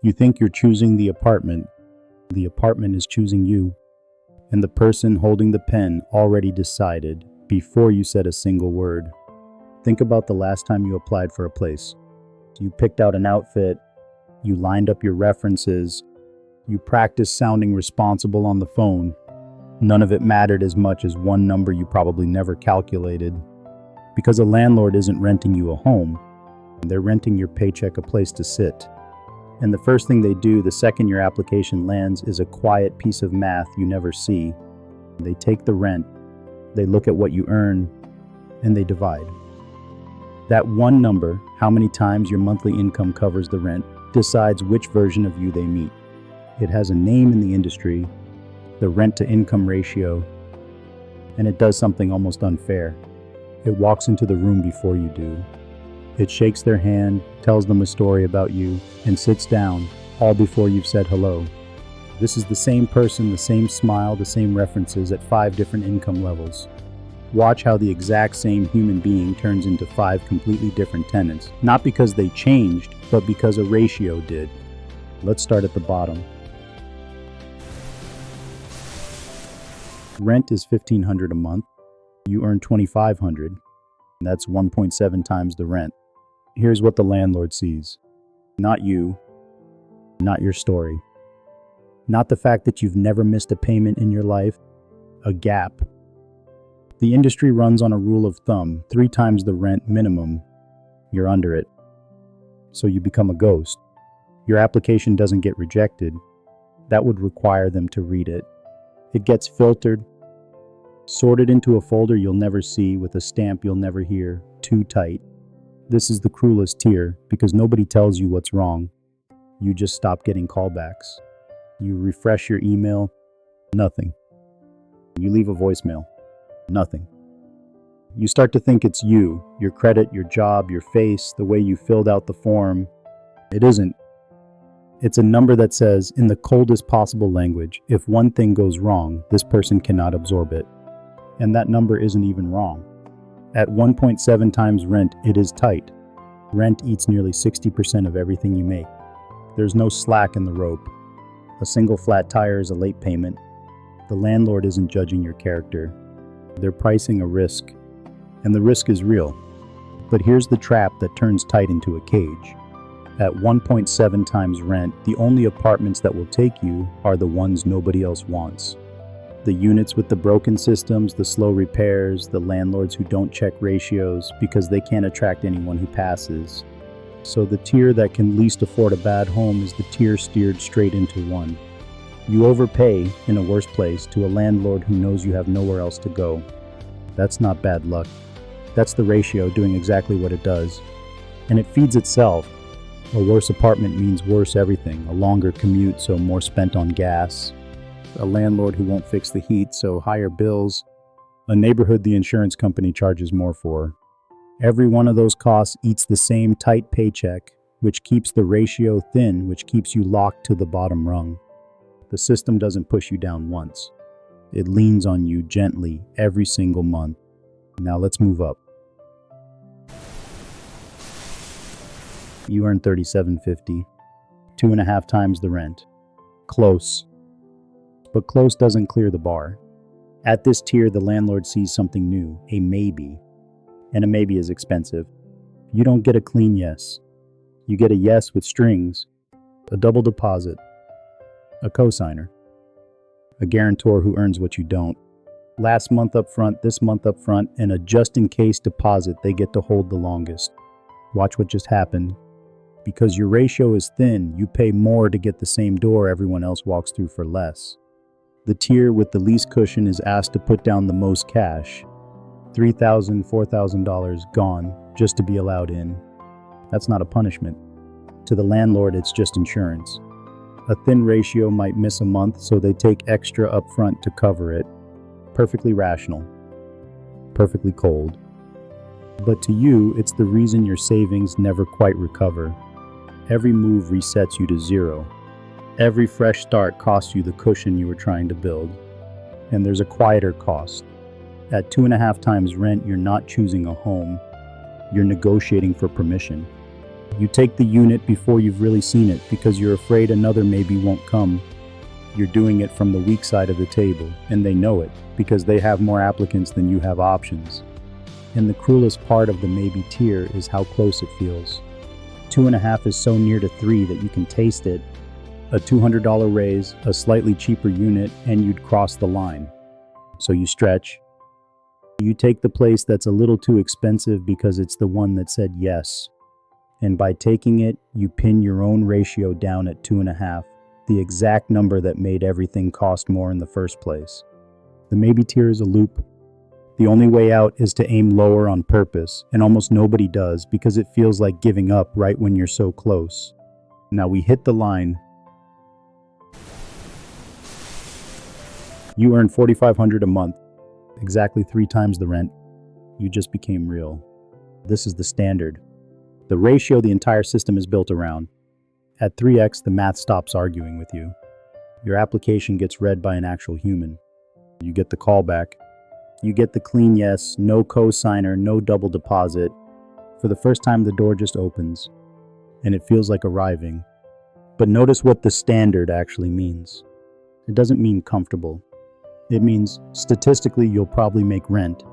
You think you're choosing the apartment is choosing you. And the person holding the pen already decided before you said a single word. Think about the last time you applied for a place. You picked out an outfit, you lined up your references, you practiced sounding responsible on the phone. None of it mattered as much as one number you probably never calculated. Because a landlord isn't renting you a home, they're renting your paycheck a place to sit. And the first thing they do the second your application lands is a quiet piece of math you never see. They take the rent, they look at what you earn, and they divide. That one number, how many times your monthly income covers the rent, decides which version of you they meet. It has a name in the industry, the rent-to-income ratio, and it does something almost unfair. It walks into the room before you do. It shakes their hand, tells them a story about you, and sits down, all before you've said hello. This is the same person, the same smile, the same references at 5 different income levels. Watch how the exact same human being turns into 5 completely different tenants. Not because they changed, but because a ratio did. Let's start at the bottom. Rent is $1,500 a month. You earn $2,500. That's 1.7 times the rent. Here's what the landlord sees. Not you, not your story, not the fact that you've never missed a payment in your life, a gap. The industry runs on a rule of thumb, 3 times the rent minimum. You're under it. So you become a ghost. Your application doesn't get rejected. That would require them to read it. It gets filtered, sorted into a folder you'll never see with a stamp you'll never hear, too tight. This is the cruelest tier because nobody tells you what's wrong. You just stop getting callbacks. You refresh your email, nothing. You leave a voicemail, nothing. You start to think it's you, your credit, your job, your face, the way you filled out the form. It isn't. It's a number that says, in the coldest possible language, if one thing goes wrong, this person cannot absorb it. And that number isn't even wrong. At 1.7 times rent, it is tight. Rent eats nearly 60% of everything you make. There's no slack in the rope. A single flat tire is a late payment. The landlord isn't judging your character. They're pricing a risk. And the risk is real. But here's the trap that turns tight into a cage. At 1.7 times rent, the only apartments that will take you are the ones nobody else wants. The units with the broken systems, the slow repairs, the landlords who don't check ratios because they can't attract anyone who passes. So the tier that can least afford a bad home is the tier steered straight into one. You overpay, in a worse place, to a landlord who knows you have nowhere else to go. That's not bad luck. That's the ratio doing exactly what it does. And it feeds itself. A worse apartment means worse everything, a longer commute, so more spent on gas. A landlord who won't fix the heat, so higher bills. A neighborhood the insurance company charges more for. Every one of those costs eats the same tight paycheck, which keeps the ratio thin, which keeps you locked to the bottom rung. The system doesn't push you down once. It leans on you gently every single month. Now let's move up. You earn $37.50, 2.5 times the rent. Close. But close doesn't clear the bar. At this tier, the landlord sees something new, a maybe. And a maybe is expensive. You don't get a clean yes. You get a yes with strings, a double deposit, a cosigner, a guarantor who earns what you don't. Last month up front, this month up front, and a just-in-case deposit they get to hold the longest. Watch what just happened. Because your ratio is thin, you pay more to get the same door everyone else walks through for less. The tier with the least cushion is asked to put down the most cash. $3,000, $4,000 gone just to be allowed in. That's not a punishment. To the landlord, it's just insurance. A thin ratio might miss a month, so they take extra up front to cover it. Perfectly rational. Perfectly cold. But to you, it's the reason your savings never quite recover. Every move resets you to zero. Every fresh start costs you the cushion you were trying to build. And there's a quieter cost. At 2.5 times rent, you're not choosing a home. You're negotiating for permission. You take the unit before you've really seen it because you're afraid another maybe won't come. You're doing it from the weak side of the table, and they know it because they have more applicants than you have options. And the cruelest part of the maybe tier is how close it feels. 2.5 is so near to 3 that you can taste it. A $200 raise, a slightly cheaper unit, and you'd cross the line. So you stretch. You take the place that's a little too expensive because it's the one that said yes. And by taking it, you pin your own ratio down at 2.5, the exact number that made everything cost more in the first place. The maybe tier is a loop. The only way out is to aim lower on purpose, and almost nobody does because it feels like giving up right when you're so close. Now we hit the line. You earn $4,500 a month, exactly 3 times the rent. You just became real. This is the standard. The ratio the entire system is built around. At 3x, the math stops arguing with you. Your application gets read by an actual human. You get the callback. You get the clean yes, no cosigner, no double deposit. For the first time, the door just opens, and it feels like arriving. But notice what the standard actually means. It doesn't mean comfortable. It means statistically you'll probably make rent.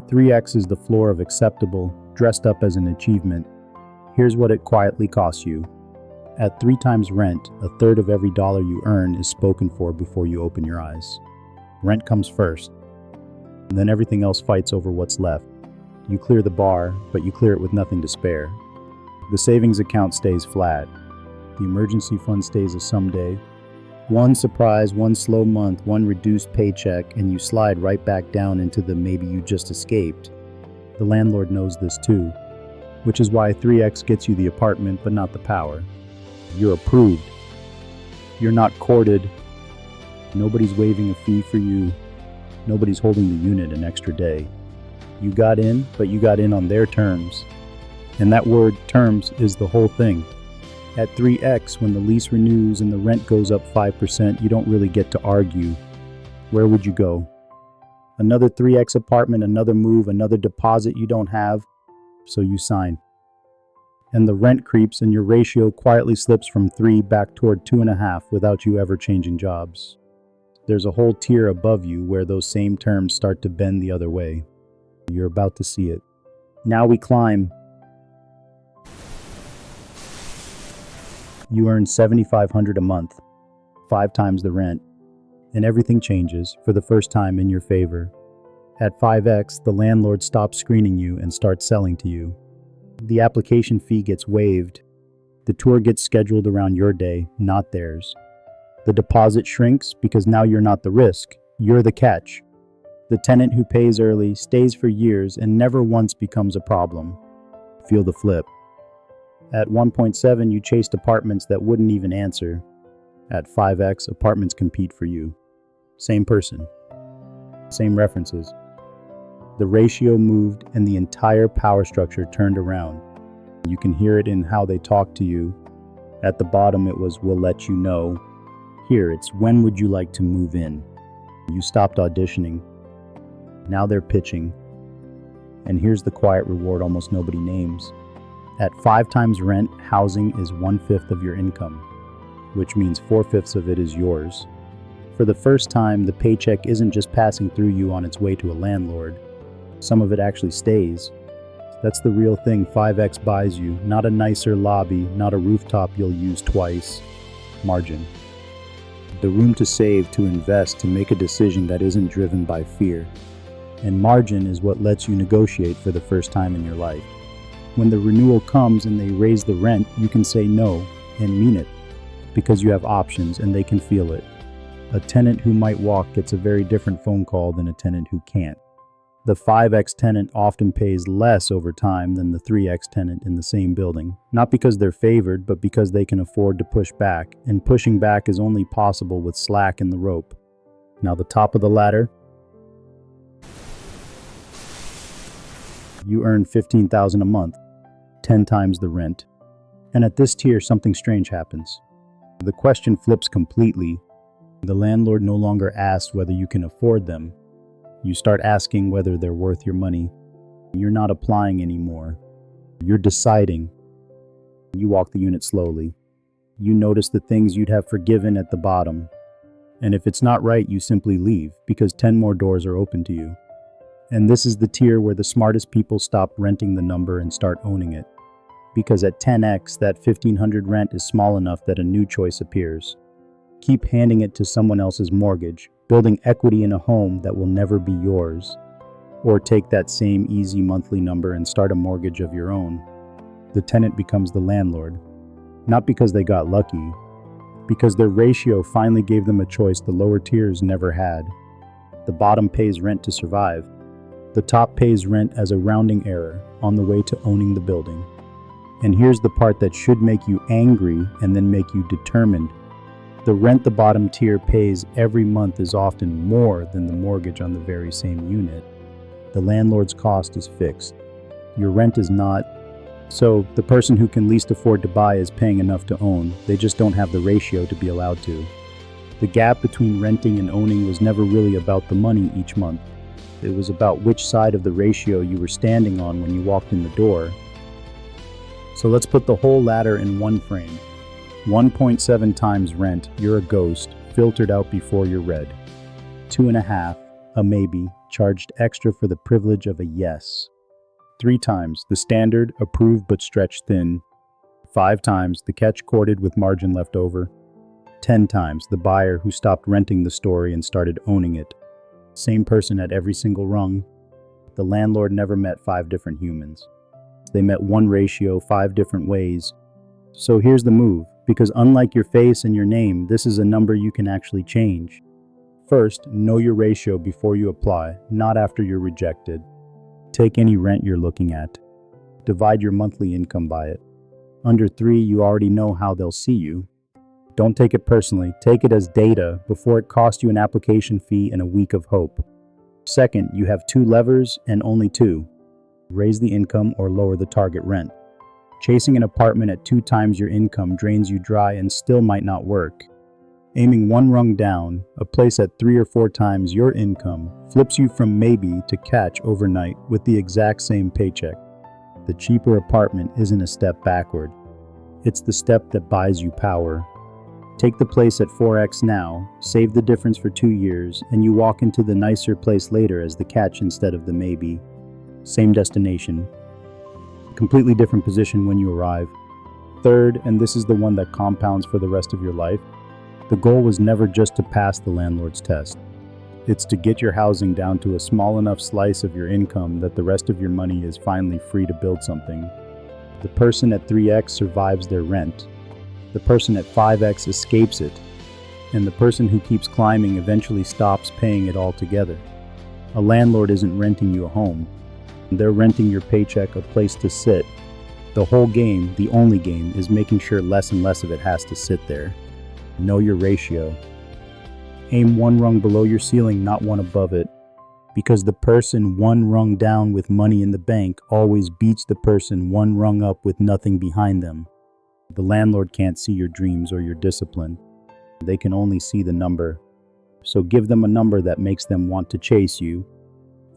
3x is the floor of acceptable, dressed up as an achievement. Here's what it quietly costs you. At 3 times rent, a third of every dollar you earn is spoken for before you open your eyes. Rent comes first. And then everything else fights over what's left. You clear the bar, but you clear it with nothing to spare. The savings account stays flat. The emergency fund stays a someday. One surprise, one slow month, one reduced paycheck, and you slide right back down into the maybe you just escaped. The landlord knows this too, which is why 3x gets you the apartment but not the power. You're approved. You're not courted. Nobody's waiving a fee for you. Nobody's holding the unit an extra day. You got in, but you got in on their terms. And that word, terms, is the whole thing. At 3x, when the lease renews and the rent goes up 5%, you don't really get to argue. Where would you go? Another 3x apartment, another move, another deposit you don't have, so you sign. And the rent creeps and your ratio quietly slips from 3 back toward 2.5 without you ever changing jobs. There's a whole tier above you where those same terms start to bend the other way. You're about to see it. Now we climb. You earn $7,500 a month, 5 times the rent, and everything changes for the first time in your favor. At 5x, the landlord stops screening you and starts selling to you. The application fee gets waived. The tour gets scheduled around your day, not theirs. The deposit shrinks because now you're not the risk, you're the catch. The tenant who pays early stays for years and never once becomes a problem. Feel the flip. At 1.7, you chased apartments that wouldn't even answer. At 5x, apartments compete for you. Same person. Same references. The ratio moved and the entire power structure turned around. You can hear it in how they talk to you. At the bottom it was, "We'll let you know." Here it's, "When would you like to move in?" You stopped auditioning. Now they're pitching. And here's the quiet reward almost nobody names. At 5 times rent, housing is 1/5 of your income, which means 4/5 of it is yours. For the first time, the paycheck isn't just passing through you on its way to a landlord. Some of it actually stays. That's the real thing 5x buys you, not a nicer lobby, not a rooftop you'll use twice. Margin. The room to save, to invest, to make a decision that isn't driven by fear. And margin is what lets you negotiate for the first time in your life. When the renewal comes and they raise the rent, you can say no and mean it, because you have options and they can feel it. A tenant who might walk gets a very different phone call than a tenant who can't. The 5x tenant often pays less over time than the 3x tenant in the same building, not because they're favored, but because they can afford to push back, and pushing back is only possible with slack in the rope. Now the top of the ladder, you earn $15,000 a month, 10 times the rent. And at this tier, something strange happens. The question flips completely. The landlord no longer asks whether you can afford them. You start asking whether they're worth your money. You're not applying anymore. You're deciding. You walk the unit slowly. You notice the things you'd have forgiven at the bottom. And if it's not right, you simply leave, because 10 more doors are open to you. And this is the tier where the smartest people stop renting the number and start owning it. Because at 10x, that 1500 rent is small enough that a new choice appears. Keep handing it to someone else's mortgage, building equity in a home that will never be yours. Or take that same easy monthly number and start a mortgage of your own. The tenant becomes the landlord. Not because they got lucky, because their ratio finally gave them a choice the lower tiers never had. The bottom pays rent to survive. The top pays rent as a rounding error on the way to owning the building. And here's the part that should make you angry and then make you determined. The rent the bottom tier pays every month is often more than the mortgage on the very same unit. The landlord's cost is fixed. Your rent is not. So the person who can least afford to buy is paying enough to own. They just don't have the ratio to be allowed to. The gap between renting and owning was never really about the money each month. It was about which side of the ratio you were standing on when you walked in the door. So let's put the whole ladder in one frame. 1.7 times rent, you're a ghost, filtered out before you're read. 2.5, a maybe, charged extra for the privilege of a yes. 3 times, the standard, approved but stretched thin. 5 times, the catch courted with margin left over. 10 times, the buyer who stopped renting the story and started owning it. Same person at every single rung. The landlord never met 5 different humans. They met one ratio 5 different ways. So here's the move, because unlike your face and your name, this is a number you can actually change. First, know your ratio before you apply, not after you're rejected. Take any rent you're looking at. Divide your monthly income by it. Under 3, you already know how they'll see you. Don't take it personally, take it as data before it costs you an application fee and a week of hope. Second, you have 2 levers and only 2. Raise the income or lower the target rent. Chasing an apartment at 2 times your income drains you dry and still might not work. Aiming 1 rung down, a place at 3 or 4 times your income, flips you from maybe to catch overnight with the exact same paycheck. The cheaper apartment isn't a step backward. It's the step that buys you power. Take the place at 4x now, save the difference for 2 years, and you walk into the nicer place later as the catch instead of the maybe. Same destination. Completely different position when you arrive. Third, and this is the one that compounds for the rest of your life, the goal was never just to pass the landlord's test. It's to get your housing down to a small enough slice of your income that the rest of your money is finally free to build something. The person at 3x survives their rent. The person at 5x escapes it. And the person who keeps climbing eventually stops paying it altogether. A landlord isn't renting you a home. They're renting your paycheck a place to sit. The whole game, the only game, is making sure less and less of it has to sit there. Know your ratio. Aim 1 rung below your ceiling, not 1 above it. Because the person 1 rung down with money in the bank always beats the person 1 rung up with nothing behind them. The landlord can't see your dreams or your discipline. They can only see the number. So give them a number that makes them want to chase you.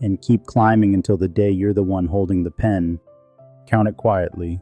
And keep climbing until the day you're the one holding the pen. Count it quietly.